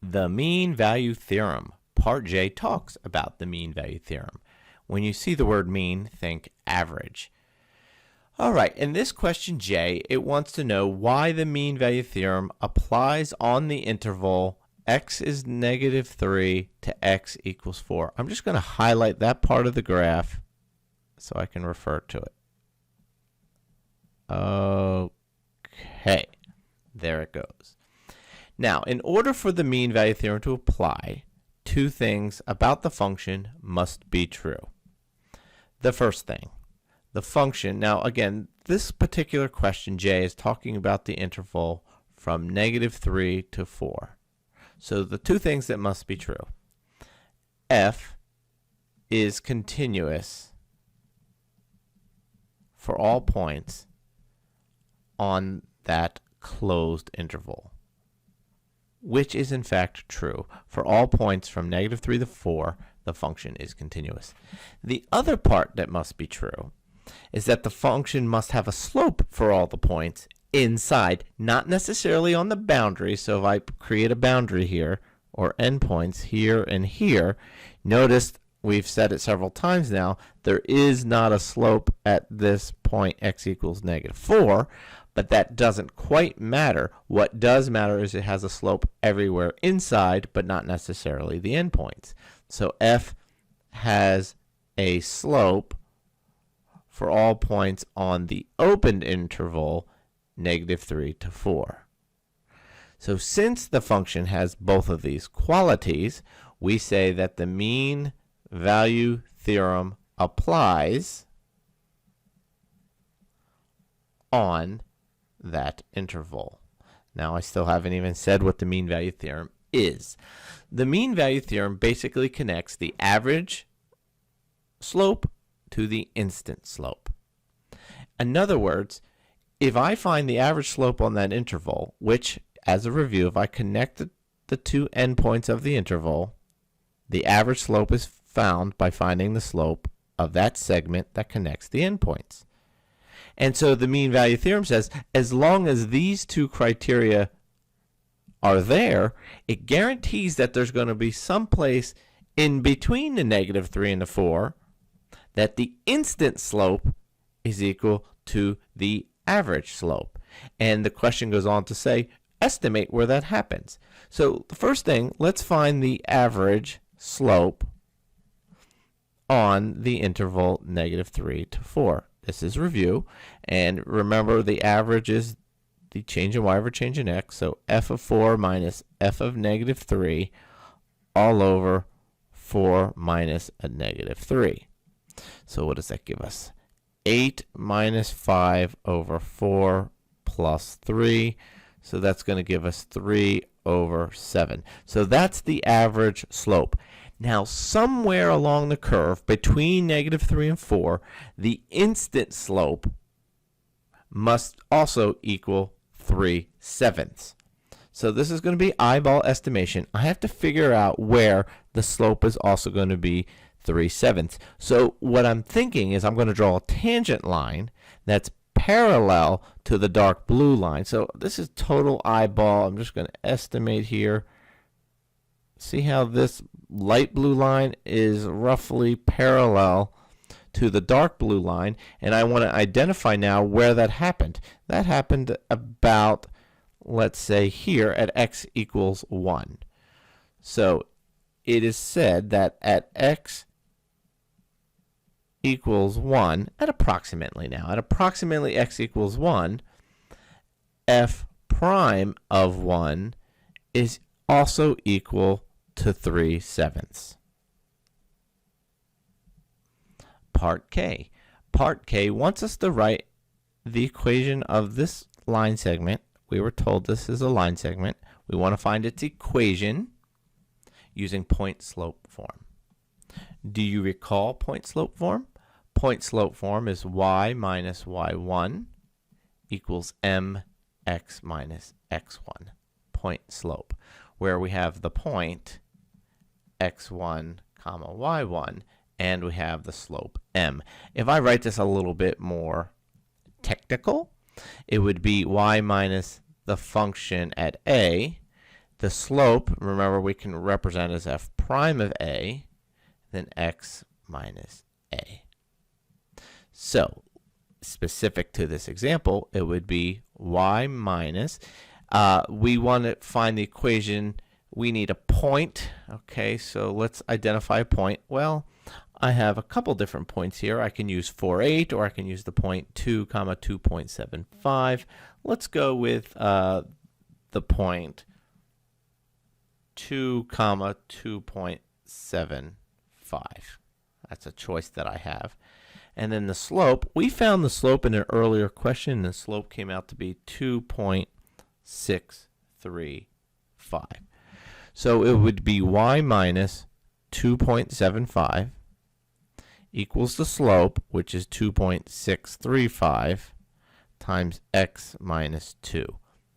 The mean value theorem. Part J talks about the mean value theorem. When you see the word mean, think average. All right, in this question J, it wants to know why the mean value theorem applies on the interval x is -3 to x equals 4. I'm just going to highlight that part of the graph so I can refer to it. Okay, there it goes. Now, in order for the mean value theorem to apply, two things about the function must be true. The first thing, the function, now again, this particular question, J, is talking about the interval from -3 to 4. So the two things that must be true. F is continuous for all points on that closed interval, which is in fact true. For all points from -3 to 4, the function is continuous. The other part that must be true is that the function must have a slope for all the points inside, not necessarily on the boundary. So if I create a boundary here, or endpoints here and here, notice we've said it several times now, there is not a slope at this point x equals -4, but that doesn't quite matter. What does matter is it has a slope everywhere inside, but not necessarily the endpoints. So f has a slope for all points on the opened interval -3 to 4. So since the function has both of these qualities, we say that the mean value theorem applies on that interval. Now I still haven't even said what the mean value theorem is. The mean value theorem basically connects the average slope to the instant slope. In other words, if I find the average slope on that interval, which, as a review, if I connect the two endpoints of the interval, the average slope is found by finding the slope of that segment that connects the endpoints. And so the mean value theorem says, as long as these two criteria are there, it guarantees that there's going to be some place in between the -3 and the 4 that the instant slope is equal to the average slope. And the question goes on to say, estimate where that happens. So the first thing, let's find the average slope on the interval -3 to 4. This is review, and remember the average is the change in y over change in x, so f of 4 minus f of -3 all over 4 minus a -3. So what does that give us? 8 minus 5 over 4 plus 3, so that's going to give us 3 over 7. So that's the average slope. Now, somewhere along the curve between -3 and 4, the instant slope must also equal 3/7. So this is going to be eyeball estimation. I have to figure out where the slope is also going to be 3/7. So what I'm thinking is I'm going to draw a tangent line that's parallel to the dark blue line. So this is total eyeball. I'm just going to estimate here. See how this light blue line is roughly parallel to the dark blue line, and I want to identify now where that happened. That happened about, let's say, here at x equals 1. So it is said that at x equals 1, at approximately x equals 1, f prime of 1 is also equal to 3/7. Part K. Part K wants us to write the equation of this line segment. We were told this is a line segment. We want to find its equation using point-slope form. Do you recall point-slope form? Point-slope form is y minus y1 equals mx minus x1. Point slope, where we have the point x1 comma y1 and we have the slope m. If I write this a little bit more technical, it would be y minus the function at a The slope, remember, we can represent as f prime of a, then x minus a. So, specific to this example, it would be y minus, we want to find the equation, we need a point. Okay, so let's identify a point. Well, I have a couple different points here. I can use 4,8, or I can use the point 2, 2.75. Let's go with the point 2, 2.75. That's a choice that I have. And then the slope, we found the slope in an earlier question, and the slope came out to be 2.635. So it would be y minus 2.75 equals the slope, which is 2.635, times x minus 2.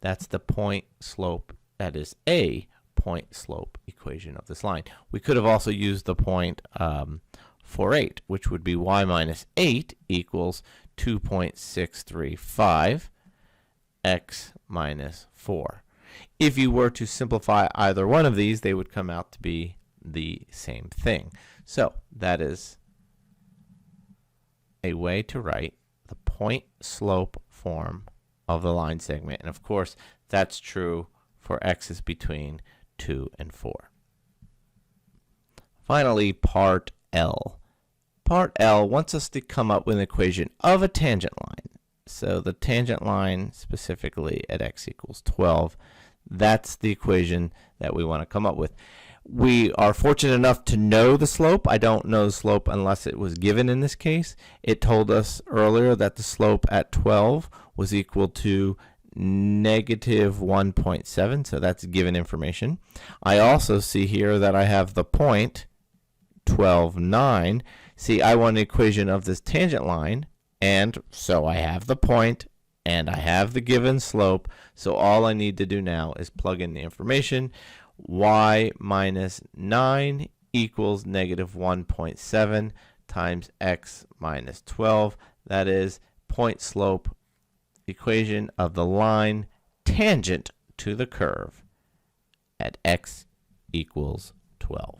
That's the point slope, that is a point slope equation of this line. We could have also used the point 4,8, which would be y minus 8 equals 2.635 x minus 4. If you were to simplify either one of these, they would come out to be the same thing. So that is a way to write the point slope form of the line segment. And of course, that's true for x's between 2 and 4. Finally, part L. Part L wants us to come up with an equation of a tangent line. So the tangent line specifically at x equals 12, that's the equation that we want to come up with. We are fortunate enough to know the slope. I don't know the slope unless it was given in this case. It told us earlier that the slope at 12 was equal to negative 1.7, so that's given information. I also see here that I have the point 12,9. See, I want an equation of this tangent line, and so I have the point and I have the given slope, so all I need to do now is plug in the information. Y minus 9 equals negative 1.7 times x minus 12. That is point slope equation of the line tangent to the curve at x equals 12.